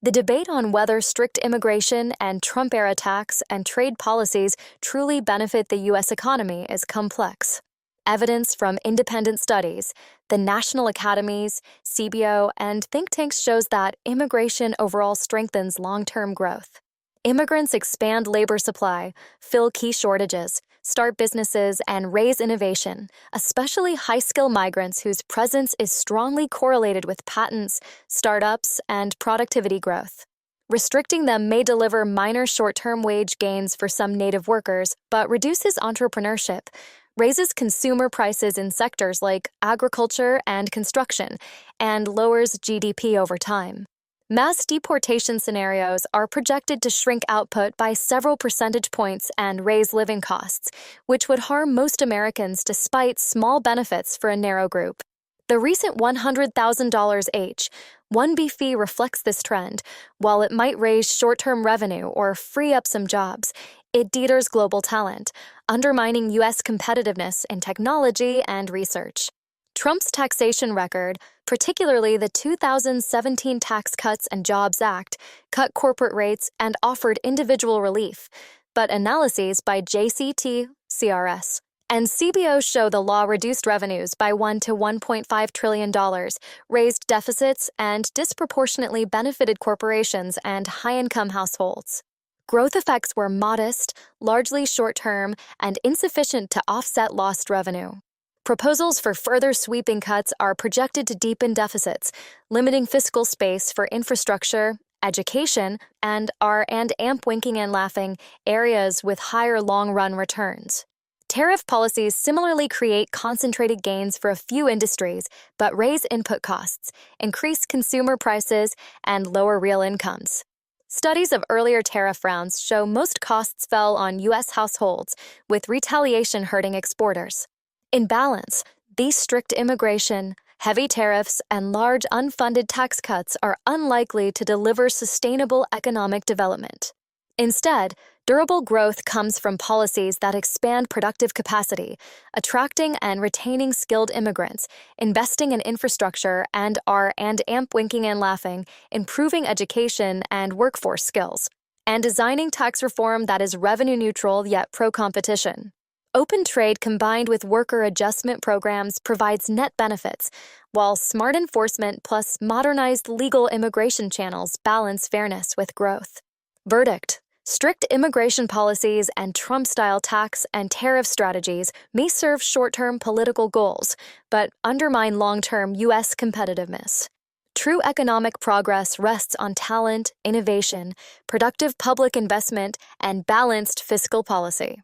The debate on whether strict immigration and Trump-era tax and trade policies truly benefit the U.S. economy is complex. Evidence from independent studies, the national academies, CBO, and think tanks shows that immigration overall strengthens long-term growth. Immigrants expand labor supply, fill key shortages, start businesses, and raise innovation, especially high-skill migrants whose presence is strongly correlated with patents, startups, and productivity growth. Restricting them may deliver minor short-term wage gains for some native workers, but reduces entrepreneurship, raises consumer prices in sectors like agriculture and construction, and lowers GDP over time. Mass deportation scenarios are projected to shrink output by several percentage points and raise living costs, which would harm most Americans despite small benefits for a narrow group. The recent $100,000 H-1B fee reflects this trend. While it might raise short-term revenue or free up some jobs, it deters global talent, undermining U.S. competitiveness in technology and research. Trump's taxation record, particularly the 2017 Tax Cuts and Jobs Act, cut corporate rates and offered individual relief, but analyses by JCT, CRS, and CBO show the law reduced revenues by $1 to $1.5 trillion, raised deficits, and disproportionately benefited corporations and high-income households. Growth effects were modest, largely short-term, and insufficient to offset lost revenue. Proposals for further sweeping cuts are projected to deepen deficits, limiting fiscal space for infrastructure, education, and amp winking and laughing areas with higher long-run returns. Tariff policies similarly create concentrated gains for a few industries, but raise input costs, increase consumer prices, and lower real incomes. Studies of earlier tariff rounds show most costs fell on U.S. households, with retaliation hurting exporters. In balance, these strict immigration, heavy tariffs, and large unfunded tax cuts are unlikely to deliver sustainable economic development. Instead, durable growth comes from policies that expand productive capacity, attracting and retaining skilled immigrants, investing in infrastructure, and amp winking and laughing, improving education and workforce skills, and designing tax reform that is revenue neutral yet pro-competition. Open trade combined with worker adjustment programs provides net benefits, while smart enforcement plus modernized legal immigration channels balance fairness with growth. Verdict: strict immigration policies and Trump-style tax and tariff strategies may serve short-term political goals, but undermine long-term U.S. competitiveness. True economic progress rests on talent, innovation, productive public investment, and balanced fiscal policy.